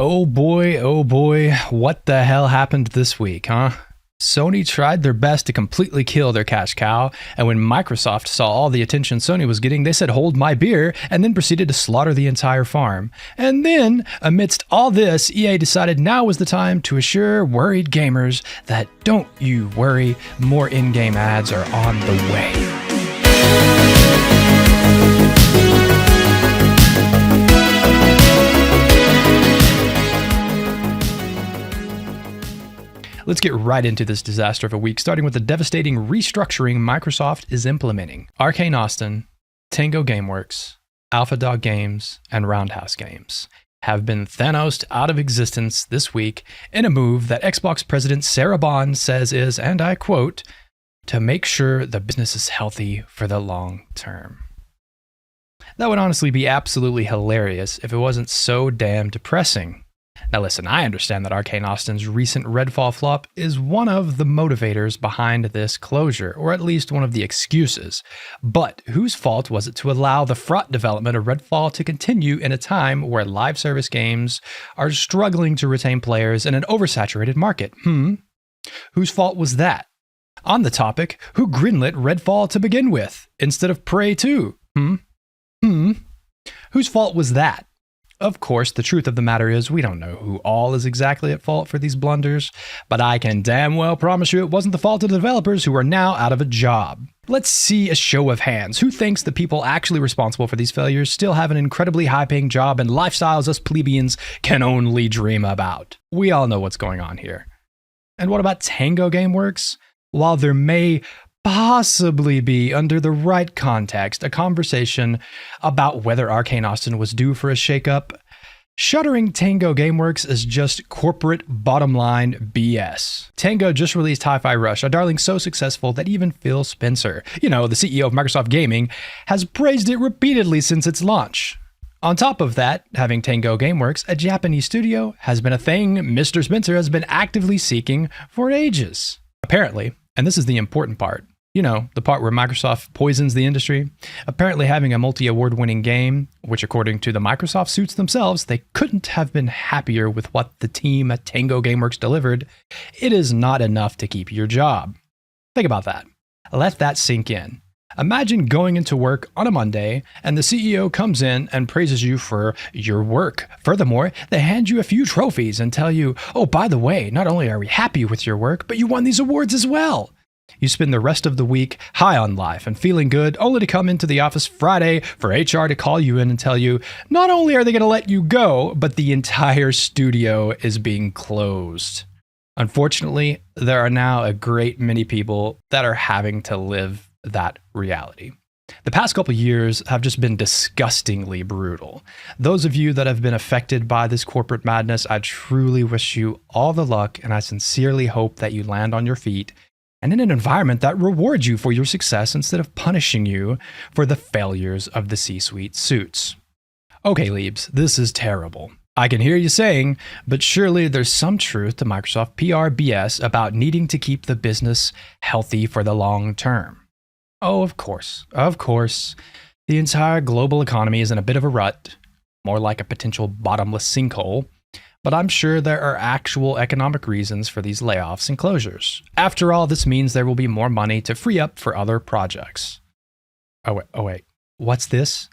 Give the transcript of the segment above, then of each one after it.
Oh boy, what the hell happened this week, huh? Sony tried their best to completely kill their cash cow, and when Microsoft saw all the attention Sony was getting, they said, "Hold my beer," and then proceeded to slaughter the entire farm. And then, amidst all this, EA decided now was the time to assure worried gamers that don't you worry, more in-game ads are on the way. Let's get right into this disaster of a week, starting with the devastating restructuring Microsoft is implementing. Arcane Austin, Tango Gameworks, Alpha Dog Games, and Roundhouse Games have been Thanos'd out of existence this week in a move that Xbox President Sarah Bond says is, and I quote, to make sure the business is healthy for the long term. That would honestly be absolutely hilarious if it wasn't so damn depressing. Now listen, I understand that Arcane Austin's recent Redfall flop is one of the motivators behind this closure, or at least one of the excuses. But whose fault was it to allow the fraught development of Redfall to continue in a time where live service games are struggling to retain players in an oversaturated market? Whose fault was that? On the topic, who greenlit Redfall to begin with, instead of Prey 2? Whose fault was that? Of course, the truth of the matter is we don't know who all is exactly at fault for these blunders, but I can damn well promise you it wasn't the fault of the developers who are now out of a job. Let's see a show of hands. Who thinks the people actually responsible for these failures still have an incredibly high-paying job and lifestyles us plebeians can only dream about? We all know what's going on here. And what about Tango Gameworks? While there may possibly be, under the right context, a conversation about whether Arcane Austin was due for a shakeup, shuttering Tango Gameworks is just corporate bottom line BS. Tango just released Hi-Fi Rush, a darling so successful that even Phil Spencer, the CEO of Microsoft Gaming, has praised it repeatedly since its launch. On top of that, having Tango Gameworks, a Japanese studio, has been a thing Mr. Spencer has been actively seeking for ages. Apparently, and this is the important part, the part where Microsoft poisons the industry. Apparently having a multi-award-winning game, which according to the Microsoft suits themselves, they couldn't have been happier with what the team at Tango Gameworks delivered, it is not enough to keep your job. Think about that. Let that sink in. Imagine going into work on a Monday and the CEO comes in and praises you for your work. Furthermore, they hand you a few trophies and tell you, oh, by the way, not only are we happy with your work, but you won these awards as well. You spend the rest of the week high on life and feeling good, only to come into the office Friday for HR to call you in and tell you, not only are they going to let you go, but the entire studio is being closed. Unfortunately, there are now a great many people that are having to live that reality. The past couple years have just been disgustingly brutal. Those of you that have been affected by this corporate madness, I truly wish you all the luck, and I sincerely hope that you land on your feet and in an environment that rewards you for your success instead of punishing you for the failures of the C-suite suits. Okay, Leebs, this is terrible. I can hear you saying, but surely there's some truth to Microsoft PR BS about needing to keep the business healthy for the long term. Oh, of course. The entire global economy is in a bit of a rut, more like a potential bottomless sinkhole. But I'm sure there are actual economic reasons for these layoffs and closures. After all, this means there will be more money to free up for other projects. Oh wait, what's this?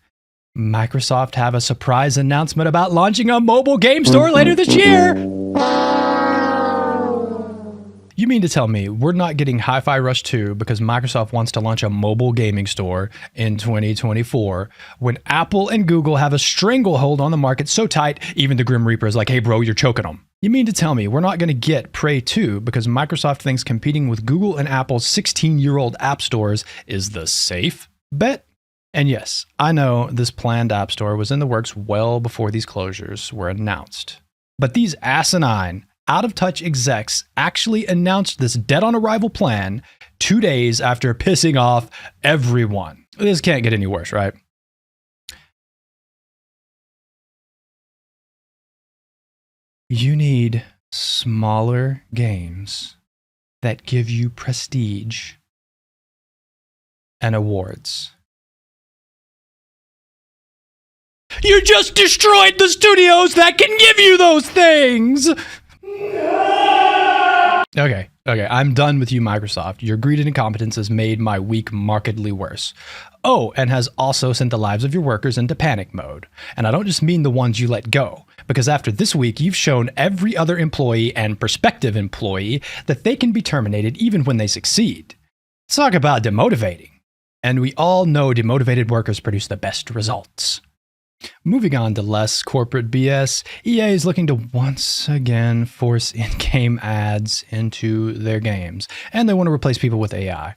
Microsoft have a surprise announcement about launching a mobile game store later this year! You mean to tell me we're not getting Hi-Fi Rush 2 because Microsoft wants to launch a mobile gaming store in 2024 when Apple and Google have a stranglehold on the market so tight even the Grim Reaper is like, hey bro, you're choking them. You mean to tell me we're not going to get Prey 2 because Microsoft thinks competing with Google and Apple's 16-year-old app stores is the safe bet? And yes, I know this planned app store was in the works well before these closures were announced. But these asinine, out-of-touch execs actually announced this dead-on-arrival plan 2 days after pissing off everyone. This can't get any worse, right? You need smaller games that give you prestige and awards. You just destroyed the studios that can give you those things! Okay, I'm done with you, Microsoft. Your greed and incompetence has made my week markedly worse. Oh, and has also sent the lives of your workers into panic mode. And I don't just mean the ones you let go, because after this week, you've shown every other employee and prospective employee that they can be terminated even when they succeed. Talk about demotivating. And we all know demotivated workers produce the best results. Moving on to less corporate BS, EA is looking to once again force in-game ads into their games, and they want to replace people with AI.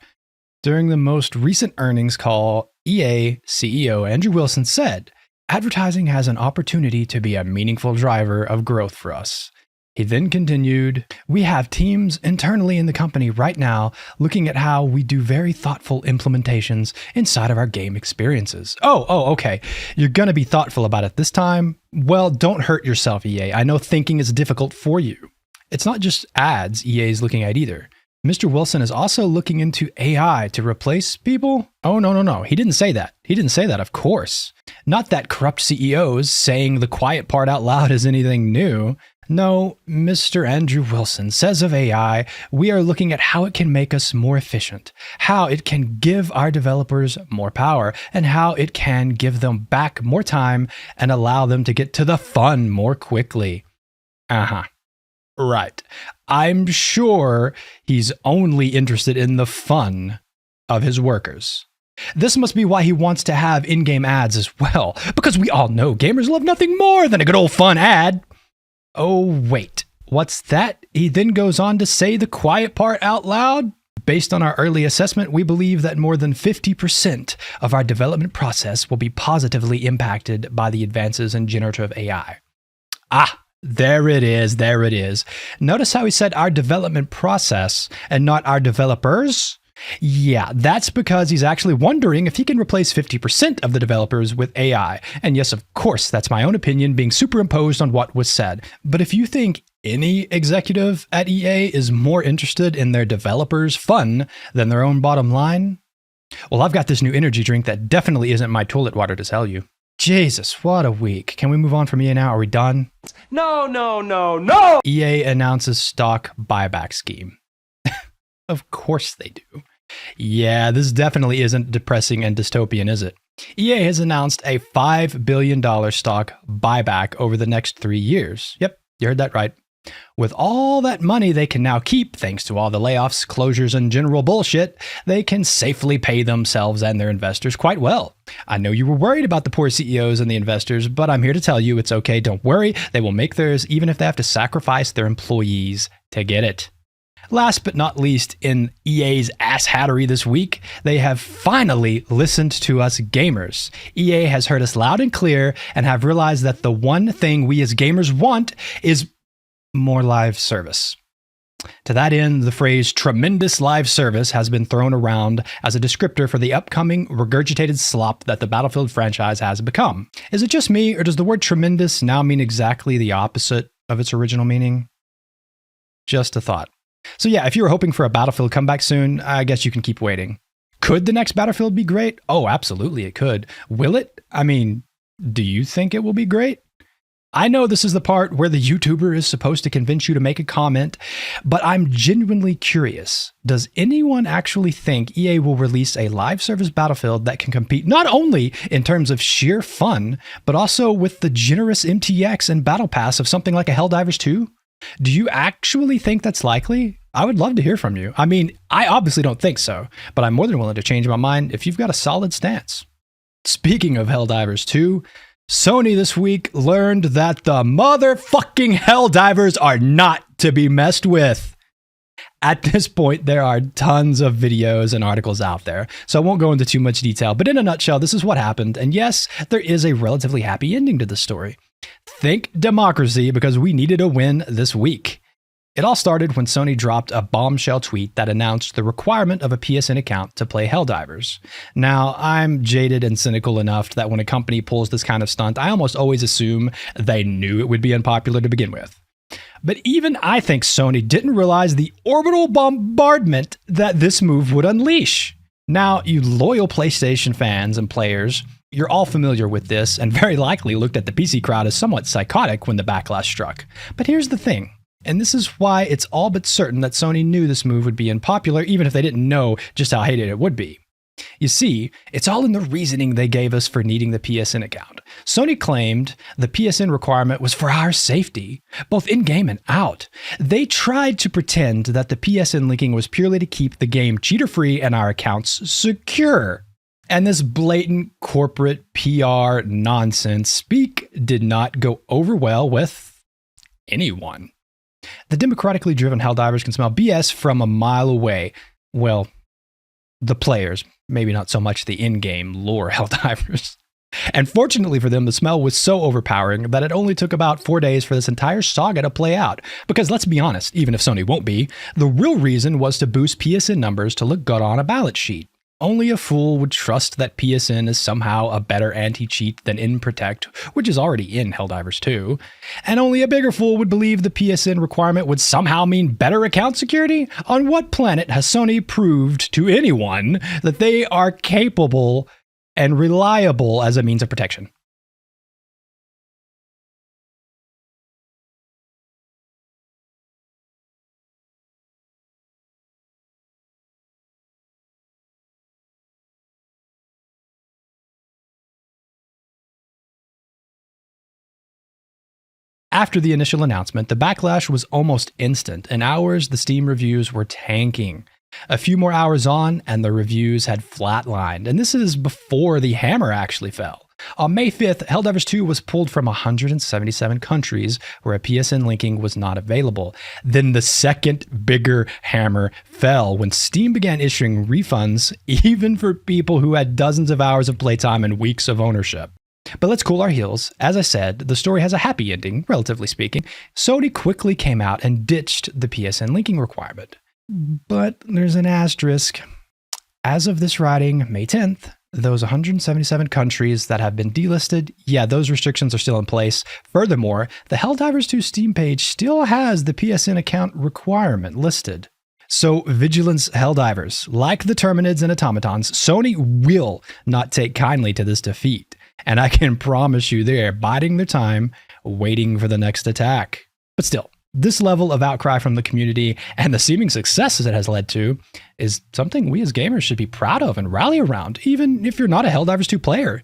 During the most recent earnings call, EA CEO Andrew Wilson said, "Advertising has an opportunity to be a meaningful driver of growth for us." He then continued, "We have teams internally in the company right now looking at how we do very thoughtful implementations inside of our game experiences." Oh, okay. You're going to be thoughtful about it this time? Well, don't hurt yourself, EA. I know thinking is difficult for you. It's not just ads EA is looking at either. Mr. Wilson is also looking into AI to replace people? Oh, no. He didn't say that. He didn't say that, of course. Not that corrupt CEOs saying the quiet part out loud is anything new. No, Mr. Andrew Wilson says of AI, we are looking at how it can make us more efficient, how it can give our developers more power, and how it can give them back more time and allow them to get to the fun more quickly. Right. I'm sure he's only interested in the fun of his workers. This must be why he wants to have in-game ads as well, because we all know gamers love nothing more than a good old fun ad. Oh, wait, what's that? He then goes on to say the quiet part out loud. Based on our early assessment, we believe that more than 50% of our development process will be positively impacted by the advances in generative AI. There it is. Notice how he said our development process and not our developers? Yeah, that's because he's actually wondering if he can replace 50% of the developers with AI. And yes, of course, that's my own opinion being superimposed on what was said. But if you think any executive at EA is more interested in their developers' fun than their own bottom line, well, I've got this new energy drink that definitely isn't my toilet water to tell you. Jesus, what a week. Can we move on from EA now? Are we done? No. EA announces stock buyback scheme. Of course they do. Yeah, this definitely isn't depressing and dystopian, is it? EA has announced a $5 billion stock buyback over the next 3 years. Yep, you heard that right. With all that money they can now keep, thanks to all the layoffs, closures, and general bullshit, they can safely pay themselves and their investors quite well. I know you were worried about the poor CEOs and the investors, but I'm here to tell you it's okay, don't worry. They will make theirs even if they have to sacrifice their employees to get it. Last but not least, in EA's asshattery this week, they have finally listened to us gamers. EA has heard us loud and clear and have realized that the one thing we as gamers want is more live service. To that end, the phrase tremendous live service has been thrown around as a descriptor for the upcoming regurgitated slop that the Battlefield franchise has become. Is it just me, or does the word tremendous now mean exactly the opposite of its original meaning? Just a thought. So yeah, if you were hoping for a Battlefield comeback soon, I guess you can keep waiting. Could the next Battlefield be great? Oh, absolutely it could. Will it? I mean, do you think it will be great? I know this is the part where the YouTuber is supposed to convince you to make a comment, but I'm genuinely curious. Does anyone actually think EA will release a live service Battlefield that can compete not only in terms of sheer fun, but also with the generous MTX and Battle Pass of something like a Helldivers 2? Do you actually think that's likely? I would love to hear from you. I mean, I obviously don't think so, but I'm more than willing to change my mind if you've got a solid stance. Speaking of Helldivers 2, Sony this week learned that the motherfucking Helldivers are not to be messed with. At this point, there are tons of videos and articles out there, so I won't go into too much detail, but in a nutshell, this is what happened, and yes, there is a relatively happy ending to the story. Think democracy, because we needed a win this week. It all started when Sony dropped a bombshell tweet that announced the requirement of a PSN account to play Helldivers. Now, I'm jaded and cynical enough that when a company pulls this kind of stunt, I almost always assume they knew it would be unpopular to begin with. But even I think Sony didn't realize the orbital bombardment that this move would unleash. Now, you loyal PlayStation fans and players You're all familiar with this and very likely looked at the PC crowd as somewhat psychotic when the backlash struck. But here's the thing, and this is why it's all but certain that Sony knew this move would be unpopular even if they didn't know just how hated it would be. You see, it's all in the reasoning they gave us for needing the PSN account. Sony claimed the PSN requirement was for our safety, both in-game and out. They tried to pretend that the PSN linking was purely to keep the game cheater-free and our accounts secure. And this blatant corporate PR nonsense speak did not go over well with anyone. The democratically driven Helldivers can smell BS from a mile away. Well, the players, maybe not so much the in-game lore Helldivers. And fortunately for them, the smell was so overpowering that it only took about 4 days for this entire saga to play out. Because let's be honest, even if Sony won't be, the real reason was to boost PSN numbers to look good on a ballot sheet. Only a fool would trust that PSN is somehow a better anti-cheat than InProtect, which is already in Helldivers 2. And only a bigger fool would believe the PSN requirement would somehow mean better account security? On what planet has Sony proved to anyone that they are capable and reliable as a means of protection? After the initial announcement, the backlash was almost instant. In hours, the Steam reviews were tanking. A few more hours on, and the reviews had flatlined. And this is before the hammer actually fell. On May 5th, Helldivers 2 was pulled from 177 countries where a PSN linking was not available. Then the second bigger hammer fell when Steam began issuing refunds, even for people who had dozens of hours of playtime and weeks of ownership. But let's cool our heels. As I said, the story has a happy ending, relatively speaking. Sony quickly came out and ditched the PSN linking requirement. But there's an asterisk. As of this writing, May 10th, those 177 countries that have been delisted, yeah, those restrictions are still in place. Furthermore, the Helldivers 2 Steam page still has the PSN account requirement listed. So, Vigilance Helldivers, like the Terminids and Automatons, Sony will not take kindly to this defeat. And I can promise you they're biding their time, waiting for the next attack. But still, this level of outcry from the community and the seeming successes it has led to is something we as gamers should be proud of and rally around, even if you're not a Helldivers 2 player.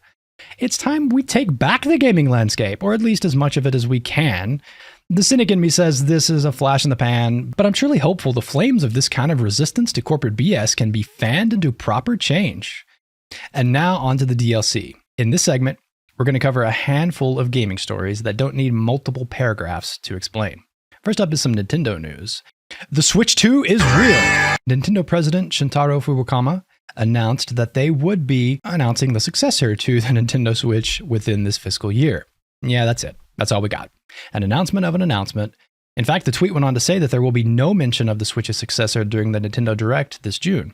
It's time we take back the gaming landscape, or at least as much of it as we can. The cynic in me says this is a flash in the pan, but I'm truly hopeful the flames of this kind of resistance to corporate BS can be fanned into proper change. And now onto the DLC. In this segment, we're going to cover a handful of gaming stories that don't need multiple paragraphs to explain. First up is some Nintendo news. The Switch 2 is real! Nintendo President Shintaro Furukawa announced that they would be announcing the successor to the Nintendo Switch within this fiscal year. Yeah, that's it. That's all we got. An announcement of an announcement. In fact, the tweet went on to say that there will be no mention of the Switch's successor during the Nintendo Direct this June.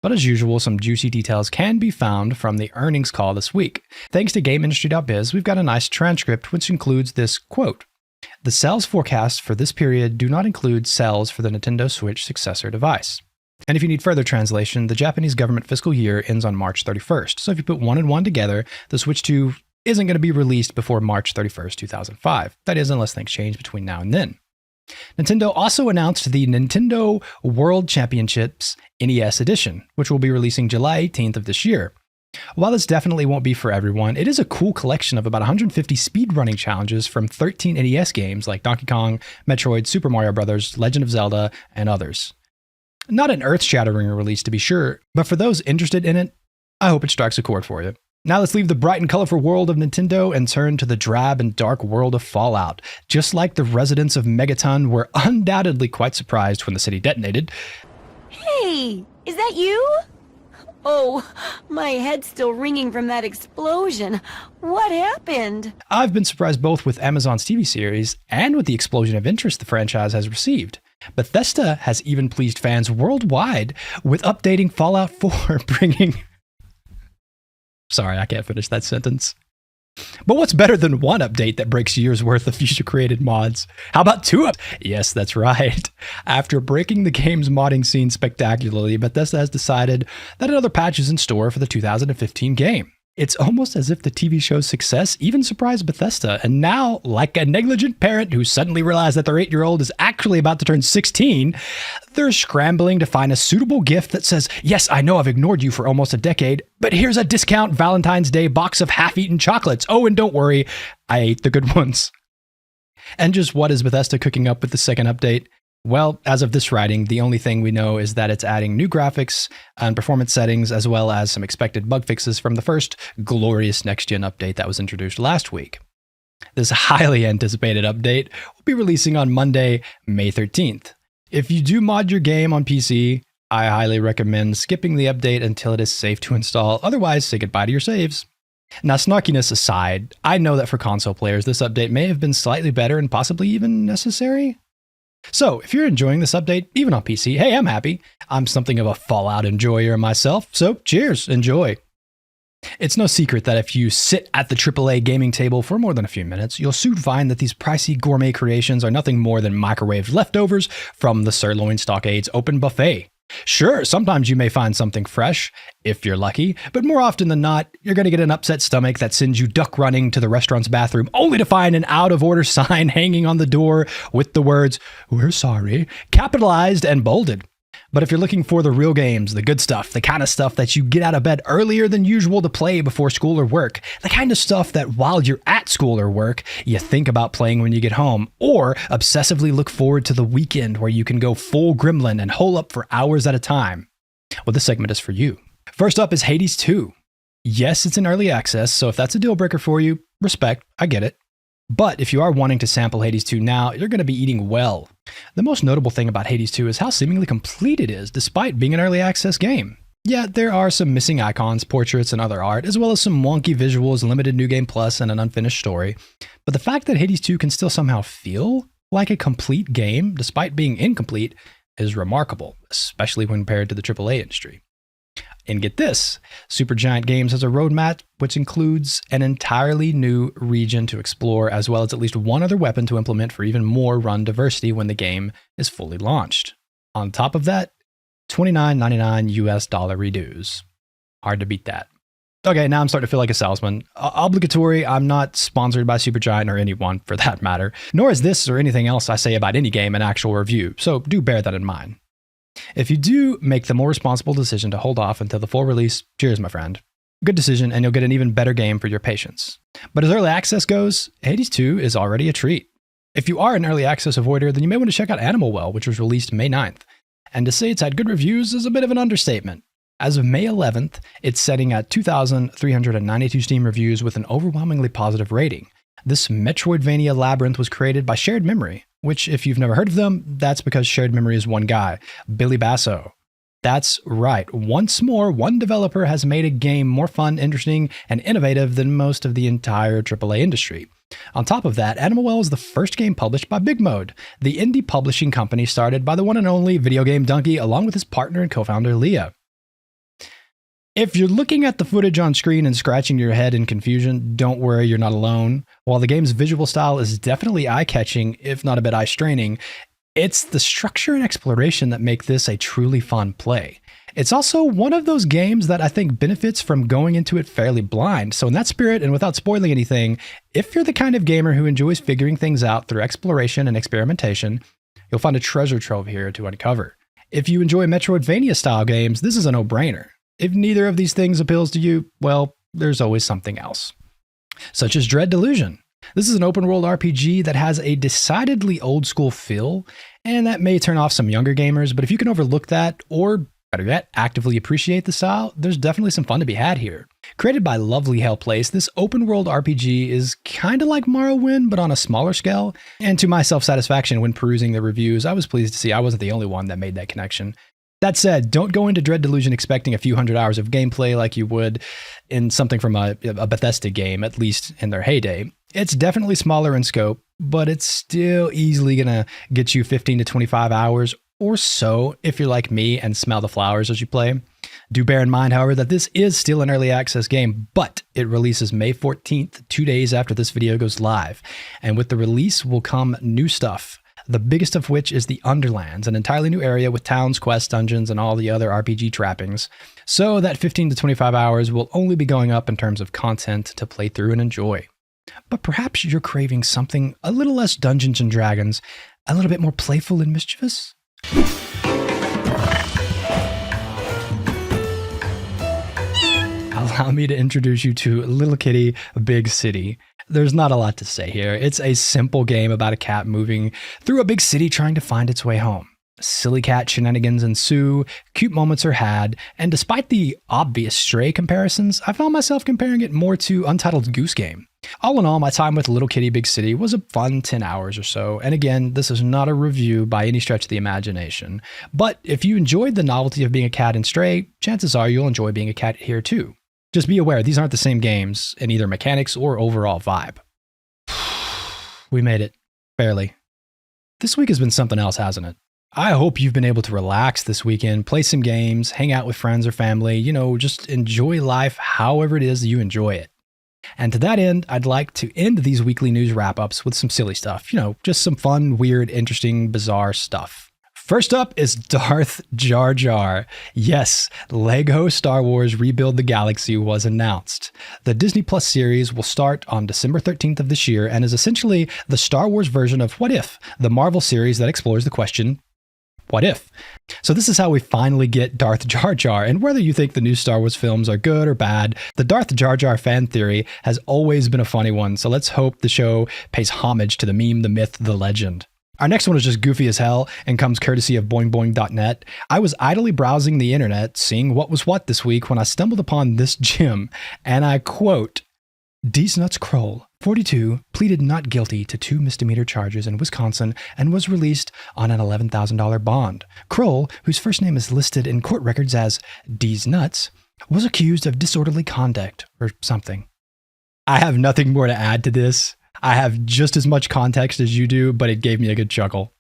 But as usual, some juicy details can be found from the earnings call this week. Thanks to GameIndustry.biz, we've got a nice transcript which includes this quote. The sales forecasts for this period do not include sales for the Nintendo Switch successor device. And if you need further translation, the Japanese government fiscal year ends on March 31st. So if you put one and one together, the Switch 2 isn't going to be released before March 31st, 2005. That is, unless things change between now and then. Nintendo also announced the Nintendo World Championships NES Edition, which will be releasing July 18th of this year. While this definitely won't be for everyone, it is a cool collection of about 150 speedrunning challenges from 13 NES games like Donkey Kong, Metroid, Super Mario Bros., Legend of Zelda, and others. Not an earth-shattering release to be sure, but for those interested in it, I hope it strikes a chord for you. Now let's leave the bright and colorful world of Nintendo and turn to the drab and dark world of Fallout. Just like the residents of Megaton were undoubtedly quite surprised when the city detonated. Hey, is that you? Oh, my head's still ringing from that explosion. What happened? I've been surprised both with Amazon's TV series and with the explosion of interest the franchise has received. Bethesda has even pleased fans worldwide with updating Fallout 4, bringing... Sorry, I can't finish that sentence. But what's better than one update that breaks years worth of future-created mods? How about two Yes, that's right. After breaking the game's modding scene spectacularly, Bethesda has decided that another patch is in store for the 2015 game. It's almost as if the TV show's success even surprised Bethesda, and now, like a negligent parent who suddenly realized that their 8-year-old is actually about to turn 16, they're scrambling to find a suitable gift that says, yes, I know I've ignored you for almost a decade, but here's a discount Valentine's Day box of half-eaten chocolates. Oh, and don't worry, I ate the good ones. And just what is Bethesda cooking up with the second update? Well, as of this writing, the only thing we know is that it's adding new graphics and performance settings, as well as some expected bug fixes from the first glorious next-gen update that was introduced last week. This highly anticipated update will be releasing on Monday, May 13th. If you do mod your game on PC, I highly recommend skipping the update until it is safe to install. Otherwise, say goodbye to your saves. Now, snarkiness aside, I know that for console players, this update may have been slightly better and possibly even necessary. So, if you're enjoying this update, even on PC, hey, I'm happy. I'm something of a Fallout enjoyer myself, so cheers, enjoy. It's no secret that if you sit at the AAA gaming table for more than a few minutes, you'll soon find that these pricey gourmet creations are nothing more than microwaved leftovers from the Sirloin Stockade's open buffet. Sure, sometimes you may find something fresh, if you're lucky, but more often than not, you're going to get an upset stomach that sends you duck running to the restaurant's bathroom only to find an out-of-order sign hanging on the door with the words, "We're sorry," capitalized and bolded. But if you're looking for the real games, the good stuff, the kind of stuff that you get out of bed earlier than usual to play before school or work, the kind of stuff that while you're at school or work, you think about playing when you get home, or obsessively look forward to the weekend where you can go full gremlin and hole up for hours at a time, well, this segment is for you. First up is Hades 2. Yes, it's in early access, so if that's a deal breaker for you, respect, I get it. But if you are wanting to sample Hades 2 now, you're going to be eating well. The most notable thing about Hades 2 is how seemingly complete it is, despite being an early access game. Yeah, there are some missing icons, portraits, and other art, as well as some wonky visuals, limited New Game Plus, and an unfinished story. But the fact that Hades 2 can still somehow feel like a complete game, despite being incomplete, is remarkable, especially when compared to the AAA industry. And get this, Supergiant Games has a roadmap which includes an entirely new region to explore, as well as at least one other weapon to implement for even more run diversity when the game is fully launched. On top of that, $29.99 US dollar redos. Hard to beat that. Okay, now I'm starting to feel like a salesman. Obligatory, I'm not sponsored by Supergiant or anyone for that matter, nor is this or anything else I say about any game an actual review, so do bear that in mind. If you do make the more responsible decision to hold off until the full release, cheers, my friend. Good decision, and you'll get an even better game for your patience. But as early access goes, Hades 2 is already a treat. If you are an early access avoider, then you may want to check out Animal Well, which was released May 9th. And to say it's had good reviews is a bit of an understatement. As of May 11th, it's setting at 2,392 Steam reviews with an overwhelmingly positive rating. This Metroidvania labyrinth was created by Shared Memory, which, if you've never heard of them, that's because Shared Memory is one guy, Billy Basso. That's right. Once more, one developer has made a game more fun, interesting, and innovative than most of the entire AAA industry. On top of that, Animal Well is the first game published by Big Mode, the indie publishing company started by the one and only Video Game Donkey, along with his partner and co-founder Leah. If you're looking at the footage on screen and scratching your head in confusion, don't worry, you're not alone. While the game's visual style is definitely eye-catching, if not a bit eye-straining, it's the structure and exploration that make this a truly fun play. It's also one of those games that I think benefits from going into it fairly blind. So in that spirit, and without spoiling anything, if you're the kind of gamer who enjoys figuring things out through exploration and experimentation, you'll find a treasure trove here to uncover. If you enjoy Metroidvania-style games, this is a no-brainer. If neither of these things appeals to you, well, there's always something else. Such as Delusion. This is an open-world RPG that has a decidedly old-school feel, and that may turn off some younger gamers, but if you can overlook that, or better yet, actively appreciate the style, there's definitely some fun to be had here. Created by lovely Hell Place, this open-world RPG is kind of like Morrowind, but on a smaller scale, and to my self-satisfaction when perusing the reviews, I was pleased to see I wasn't the only one that made that connection. That said, don't go into Delusion expecting a few hundred hours of gameplay like you would in something from a Bethesda game, at least in their heyday. It's definitely smaller in scope, but it's still easily going to get you 15 to 25 hours or so if you're like me and smell the flowers as you play. Do bear in mind, however, that this is still an early access game, but it releases May 14th, 2 days after this video goes live. And with the release will come new stuff. the biggest of which is the Underlands, an entirely new area with towns, quests, dungeons, and all the other RPG trappings. So that 15 to 25 hours will only be going up in terms of content to play through and enjoy. But perhaps you're craving something a little less Dungeons and Dragons, a little bit more playful and mischievous? Allow me to introduce you to Little Kitty, Big City. There's not a lot to say here. It's a simple game about a cat moving through a big city trying to find its way home. Silly cat shenanigans ensue, cute moments are had, and despite the obvious Stray comparisons, I found myself comparing it more to Untitled Goose Game. All in all, my time with Little Kitty Big City was a fun 10 hours or so, and again, this is not a review by any stretch of the imagination. But if you enjoyed the novelty of being a cat in Stray, chances are you'll enjoy being a cat here too. Just be aware, these aren't the same games in either mechanics or overall vibe. We made it. Barely. This week has been something else, hasn't it? I hope you've been able to relax this weekend, play some games, hang out with friends or family, just enjoy life however it is that you enjoy it. And to that end, I'd like to end these weekly news wrap-ups with some silly stuff, just some fun, weird, interesting, bizarre stuff. First up is Darth Jar Jar. Yes, Lego Star Wars Rebuild the Galaxy was announced. The Disney Plus series will start on December 13th of this year and is essentially the Star Wars version of What If, the Marvel series that explores the question, what if? So this is how we finally get Darth Jar Jar, and whether you think the new Star Wars films are good or bad, the Darth Jar Jar fan theory has always been a funny one, so let's hope the show pays homage to the meme, the myth, the legend. Our next one is just goofy as hell and comes courtesy of boingboing.net. I was idly browsing the internet, seeing what was what this week when I stumbled upon this gem, and I quote, "D's Nuts Kroll, 42, pleaded not guilty to 2 misdemeanor charges in Wisconsin and was released on an $11,000 bond. Kroll, whose first name is listed in court records as D's Nuts, was accused of disorderly conduct or something." I have nothing more to add to this. I have just as much context as you do, but it gave me a good chuckle.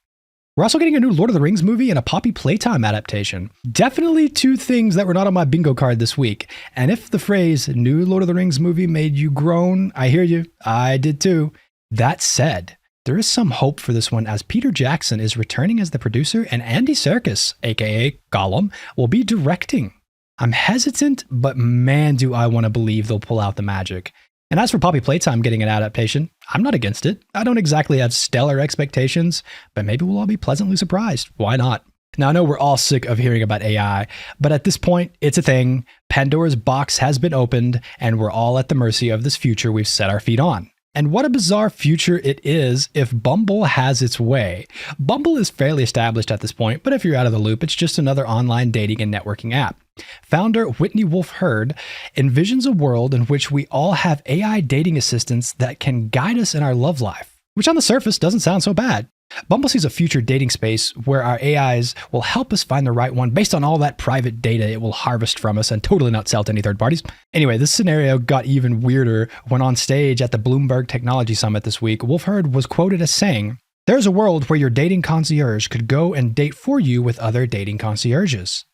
We're also getting a new Lord of the Rings movie and a Poppy Playtime adaptation. Definitely 2 things that were not on my bingo card this week. And if the phrase new Lord of the Rings movie made you groan, I hear you. I did too. That said, there is some hope for this one as Peter Jackson is returning as the producer and Andy Serkis, aka Gollum, will be directing. I'm hesitant, but man, do I want to believe they'll pull out the magic. And as for Poppy Playtime getting an adaptation, I'm not against it. I don't exactly have stellar expectations, but maybe we'll all be pleasantly surprised. Why not? Now, I know we're all sick of hearing about AI, but at this point, it's a thing. Pandora's box has been opened, and we're all at the mercy of this future we've set our feet on. And what a bizarre future it is if Bumble has its way. Bumble is fairly established at this point, but if you're out of the loop, it's just another online dating and networking app. Founder Whitney Wolfe Herd envisions a world in which we all have AI dating assistants that can guide us in our love life, which on the surface doesn't sound so bad. Bumble sees a future dating space where our AIs will help us find the right one based on all that private data it will harvest from us and totally not sell to any third parties. Anyway, this scenario got even weirder when on stage at the Bloomberg Technology Summit this week, Wolfe Herd was quoted as saying, "There's a world where your dating concierge could go and date for you with other dating concierges."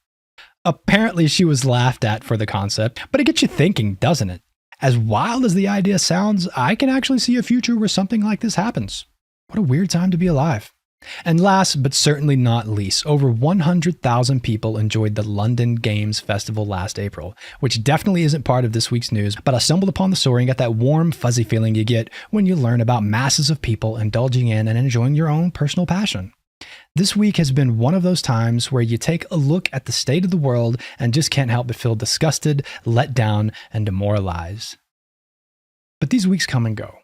Apparently she was laughed at for the concept, but it gets you thinking, doesn't it? As wild as the idea sounds, I can actually see a future where something like this happens. What a weird time to be alive. And last, but certainly not least, over 100,000 people enjoyed the London Games Festival last April, which definitely isn't part of this week's news, but I stumbled upon the story and got that warm, fuzzy feeling you get when you learn about masses of people indulging in and enjoying your own personal passion. This week has been one of those times where you take a look at the state of the world and just can't help but feel disgusted, let down, and demoralized. But these weeks come and go.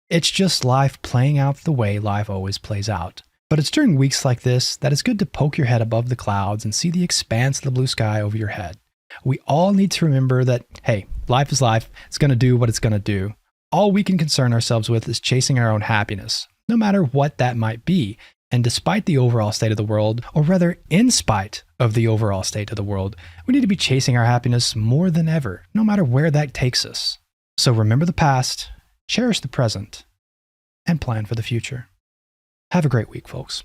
It's just life playing out the way life always plays out. But it's during weeks like this that it's good to poke your head above the clouds and see the expanse of the blue sky over your head. We all need to remember that, hey, life is life. It's going to do what it's going to do. All we can concern ourselves with is chasing our own happiness, no matter what that might be. And despite the overall state of the world, or rather in spite of the overall state of the world, we need to be chasing our happiness more than ever, no matter where that takes us. So remember the past, cherish the present, and plan for the future. Have a great week, folks.